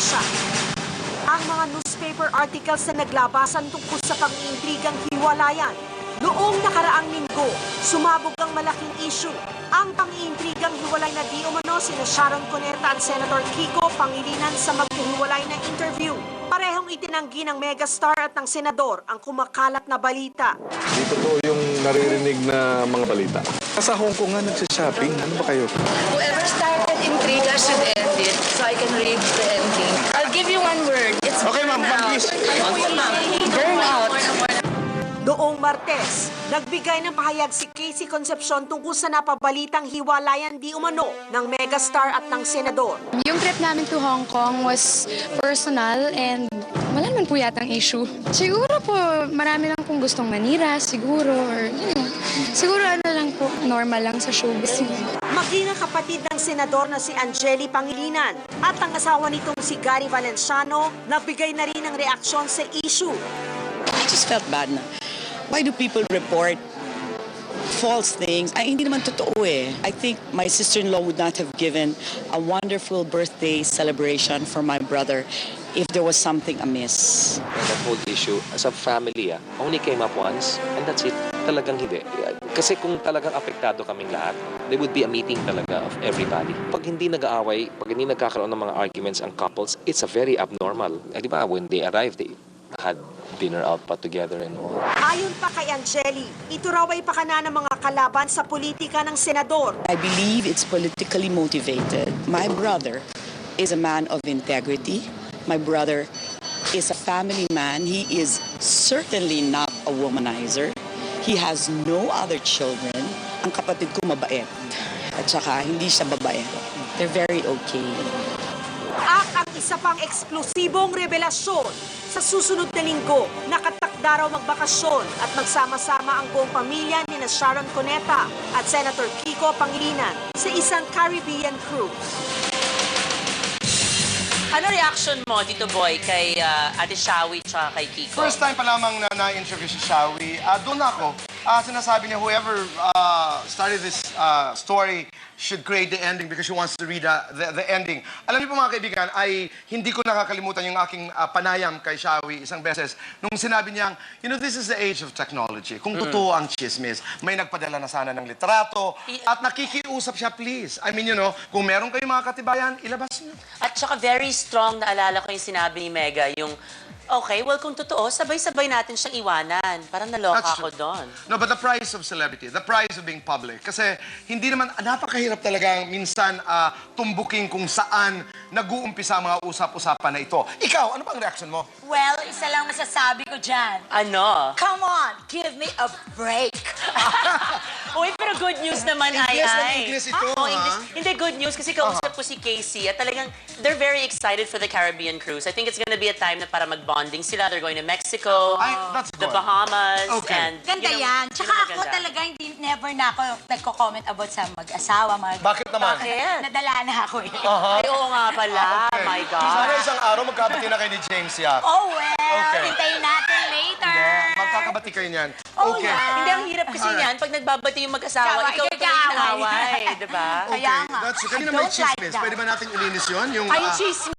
siya. Ang mga newspaper articles na naglabasan tungkol sa pang-iintrigang hiwalayan. Noong nakaraang linggo, sumabog ang malaking issue. Ang pang-iintrigang hiwalay na di umano sina Sharon Cuneta at Senator Kiko Pangilinan sa maghihiwalay na interview. Parehong itinanggi ng megastar at ng senador ang kumakalat na balita. Di totoo yung naririnig na mga balita. Sa Hong Kong nga nagsishopping. Ano ba kayo? Whoever started intriga should end it, so I can read the ending. I'll give you one word. It's Okay, ma'am, please. burn out. Noong Martes, nagbigay ng pahayag si Casey Concepcion tungkol sa napabalitang hiwalayan di umano ng megastar at ng senador. Yung trip namin to Hong Kong was personal and wala naman po yatang issue. Siguro po, marami lang pong gustong manira, siguro, or siguro ano lang po, normal lang sa showbiz. Maging ang kapatid ng senador na si Angeli Pangilinan at ang asawa nitong si Gary Valenciano, nagbigay na rin ng reaksyon sa issue. I just felt bad na. Why do people report false things? Ay, hindi naman totoo eh. I think my sister-in-law would not have given a wonderful birthday celebration for my brother if there was something amiss. That whole issue, as a family, only came up once, and that's it. Talagang hindi. Kasi kung talagang apektado kaming lahat, there would be a meeting talaga of everybody. Pag hindi nag-aaway, pag hindi nagkakaroon ng mga arguments ang couples, it's a very abnormal. Eh, di ba, when they arrived, they had dinner out pa together and all. Ayon pa kay Angeli, ito raw ay pakana ng mga kalaban sa politika ng senador. I believe it's politically motivated. My brother is a man of integrity. My brother is a family man. He is certainly not a womanizer. He has no other children. Ang kapatid ko mabait. At saka hindi siya babae. They're very okay. At ang isa pang eksklusibong revelasyon, sa susunod na linggo, nakatakda raw magbakasyon at magsama-sama ang buong pamilya ni na Sharon Cuneta at Senator Kiko Pangilinan sa isang Caribbean cruise. Ano reaction mo, Tito Boy, kay Ate Shawi at kay Kiko? First time pa lamang na na-interview si Shawi, doon ako, sinasabi niya whoever started this story should create the ending because she wants to read the ending. Alam niyo po mga kaibigan, ay hindi ko nakakalimutan yung aking panayam kay Shawi isang beses nung sinabi niyang, you know, this is the age of technology. Kung totoo ang chismis, may nagpadala na sana ng litrato at nakikiusap siya, please. I mean, you know, kung meron kayong mga katibayan, ilabas niyo. At saka very strong, naalala ko yung sinabi ni Mega, yung, okay, well kung totoo, sabay-sabay natin siyang iwanan. Parang naloka That's ako true. doon. No, but the price of celebrity, the price of being public. Kasi hindi naman, napakahirap talaga minsan tumbukin kung saan nag-uumpisa ang mga usap-usapan na ito. Ikaw, ano bang reaction mo? Well, isa lang masasabi ko dyan. Ano? Come on, give me a break. Uy, pero good news naman, English na ay. English ito, Oh, ha? English. Hindi, good news kasi kausap ko si Casey at talagang they're very excited for the Caribbean cruise. I think it's gonna be a time na para mag-bonding sila. They're going to Mexico, That's the good. Bahamas, Okay. and Ganda yun ang- yan. yun Tsaka ang ako maganda. talaga, never na ako nagko-comment about sa mag-asawa. Bakit naman? Bakit? Nadala na ako eh. Ay, oo nga pala. Okay. My Sana God. isang araw magkabati na kayo ni James Yap. Oh well, Okay. hintayin natin later. Magkakabati kayo niyan. Oh, Okay. yeah. Hindi, ang hirap kasi niyan, pag nagbabati yung mag-asawa, Asawa, ikaw ikaw tuloy yung kaaway. away, di ba? Okay, Kaya nga. that's kanina I may don't like chismis. that. Pwede ba nating ilinis yun? Yung, Ay, chismis.